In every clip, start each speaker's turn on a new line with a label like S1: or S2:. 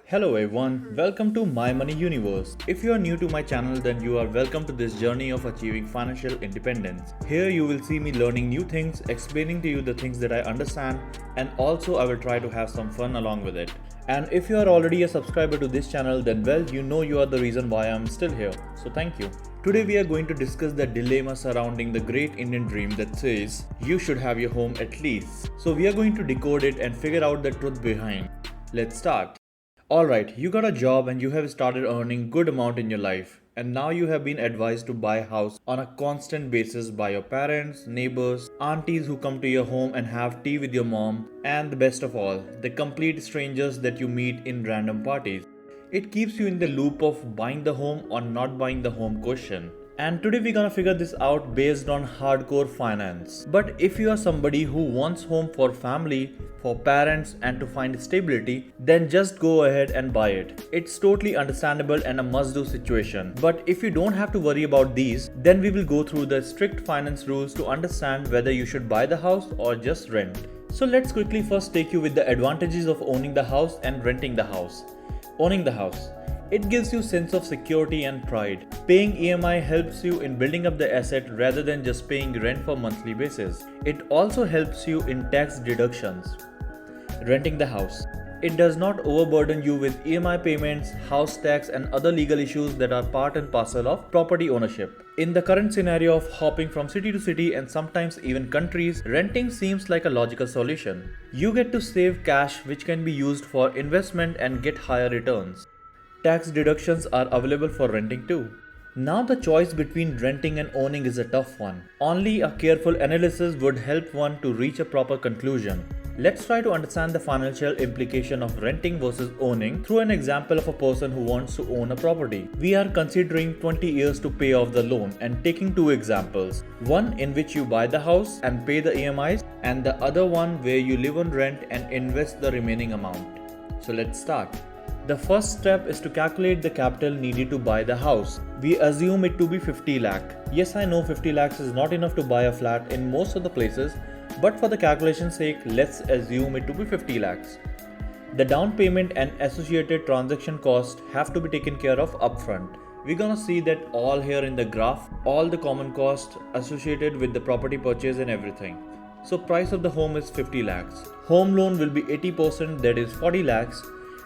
S1: Hello everyone, welcome to My Money Universe. If you are new to my channel, then you are welcome to this journey of achieving financial independence. Here you will see me learning new things, explaining to you the things that I understand, and also I will try to have some fun along with it. And if you are already a subscriber to this channel, then well, you know you are the reason why I am still here. So thank you. Today we are going to discuss the dilemma surrounding the great Indian dream that says you should have your home at least. So we are going to decode it and figure out the truth behind. Let's start. Alright, you got a job and you have started earning good amount in your life, and now you have been advised to buy a house on a constant basis by your parents, neighbors, aunties who come to your home and have tea with your mom, and the best of all, the complete strangers that you meet in random parties. It keeps you in the loop of buying the home or not buying the home question. And today we're gonna figure this out based on hardcore finance. But if you are somebody who wants home for family, for parents and to find stability, then just go ahead and buy it. It's totally understandable and a must-do situation. But if you don't have to worry about these, then we will go through the strict finance rules to understand whether you should buy the house or just rent. So let's quickly first take you with the advantages of owning the house and renting the house. Owning the house. It gives you sense of security and pride. Paying EMI helps you in building up the asset rather than just paying rent for monthly basis. It also helps you in tax deductions. Renting the house. It does not overburden you with EMI payments, house tax and other legal issues that are part and parcel of property ownership. In the current scenario of hopping from city to city and sometimes even countries, renting seems like a logical solution. You get to save cash which can be used for investment and get higher returns. Tax deductions are available for renting too. Now the choice between renting and owning is a tough one. Only a careful analysis would help one to reach a proper conclusion. Let's try to understand the financial implication of renting versus owning through an example of a person who wants to own a property. We are considering 20 years to pay off the loan and taking two examples. One in which you buy the house and pay the EMIs, and the other one where you live on rent and invest the remaining amount. So let's start. The first step is to calculate the capital needed to buy the house. We assume it to be 50 lakh. Yes, I know 50 lakhs is not enough to buy a flat in most of the places, but for the calculation's sake, let's assume it to be 50 lakhs. The down payment and associated transaction costs have to be taken care of upfront. We're gonna see that all here in the graph, all the common costs associated with the property purchase and everything. So price of the home is 50 lakhs. Home loan will be 80%, that is 40 lakhs.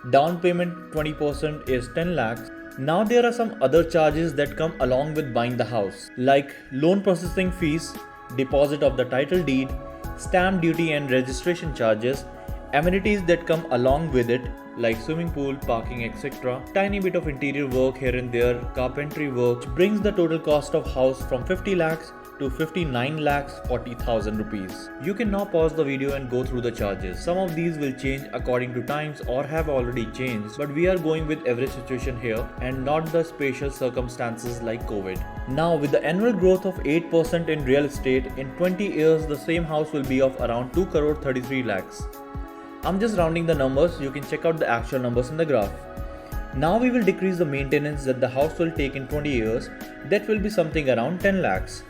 S1: Down payment 20% is 10 lakhs. Now there are some other charges that come along with buying the house, like loan processing fees, deposit of the title deed, stamp duty and registration charges, amenities that come along with it like swimming pool, parking, etc. Tiny bit of interior work here and there, carpentry work, which brings the total cost of house from 50 lakhs to 59 lakhs 40,000 rupees. You can now pause the video and go through the charges. Some of these will change according to times or have already changed, but we are going with average situation here and not the special circumstances like COVID. Now with the annual growth of 8% in real estate, in 20 years the same house will be of around 2 crore 33 lakhs. I'm just rounding the numbers, you can check out the actual numbers in the graph. Now we will decrease the maintenance that the house will take in 20 years, that will be something around 10 lakhs.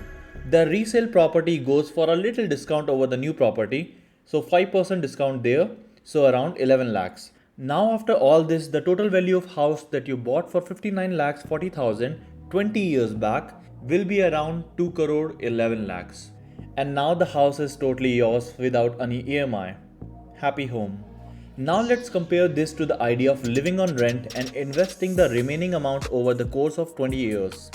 S1: The resale property goes for a little discount over the new property, so 5% discount there, so around 11 lakhs. Now after all this, the total value of house that you bought for 59 lakhs 40,000 20 years back will be around 2 crore 11 lakhs. And now the house is totally yours without any EMI. Happy home. Now let's compare this to the idea of living on rent and investing the remaining amount over the course of 20 years.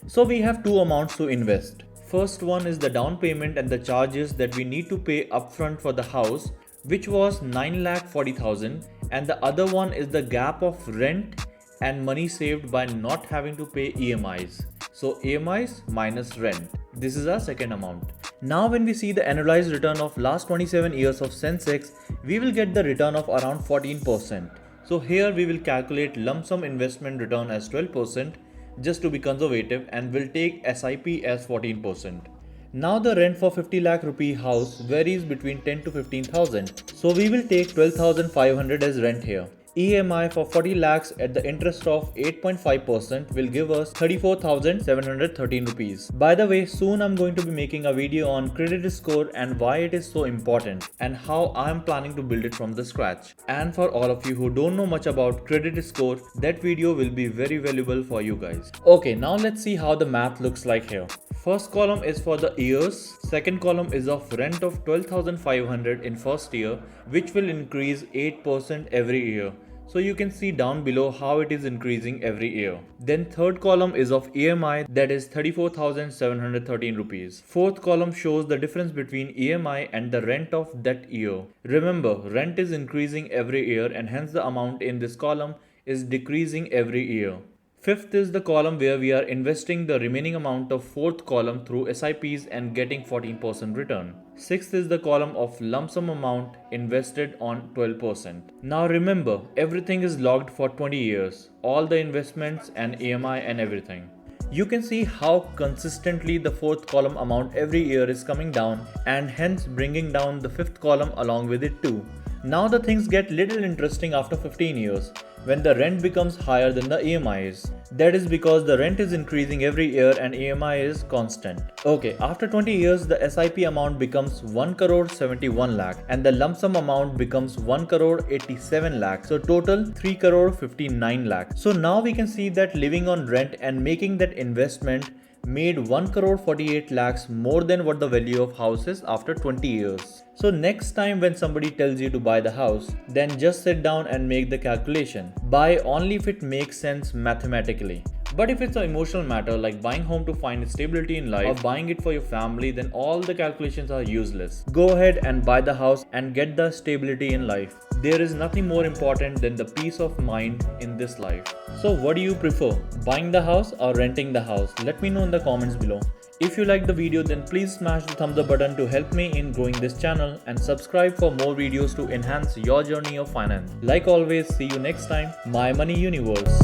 S1: So we have two amounts to invest. First one is the down payment and the charges that we need to pay upfront for the house, which was 9,40,000, and the other one is the gap of rent and money saved by not having to pay EMIs. So EMIs minus rent. This is our second amount. Now when we see the annualized return of last 27 years of Sensex, we will get the return of around 14%. So here we will calculate lump sum investment return as 12%. Just to be conservative, and will take SIP as 14%. Now the rent for 50 lakh rupee house varies between 10 to 15,000. So we will take 12,500 as rent here. EMI for 40 lakhs at the interest of 8.5% will give us 34,713 rupees. By the way, soon I'm going to be making a video on credit score and why it is so important and how I'm planning to build it from the scratch. And for all of you who don't know much about credit score, that video will be very valuable for you guys. Okay, now let's see how the math looks like here. First column is for the years, second column is of rent of 12,500 in first year, which will increase 8% every year. So you can see down below how it is increasing every year. Then third column is of EMI, that is 34,713 rupees. Fourth column shows the difference between EMI and the rent of that year. Remember, rent is increasing every year and hence the amount in this column is decreasing every year. Fifth is the column where we are investing the remaining amount of fourth column through SIPs and getting 14% return. Sixth is the column of lump sum amount invested on 12%. Now remember, everything is logged for 20 years, all the investments and EMI and everything. You can see how consistently the fourth column amount every year is coming down and hence bringing down the fifth column along with it too. Now the things get little interesting after 15 years when the rent becomes higher than the EMI is. That is because the rent is increasing every year and EMI is constant. Okay, after 20 years the SIP amount becomes 1 crore 71 lakh and the lump sum amount becomes 1 crore 87 lakh. So total 3 crore 59 lakh. So now we can see that living on rent and making that investment made 1 crore 48 lakhs more than what the value of house is after 20 years. So next time when somebody tells you to buy the house, then just sit down and make the calculation. Buy only if it makes sense mathematically. But if it's an emotional matter like buying home to find stability in life or buying it for your family, then all the calculations are useless. Go ahead and buy the house and get the stability in life. There is nothing more important than the peace of mind in this life. So what do you prefer? Buying the house or renting the house? Let me know in the comments below. If you liked the video, then please smash the thumbs up button to help me in growing this channel and subscribe for more videos to enhance your journey of finance. Like always, see you next time. My Money Universe.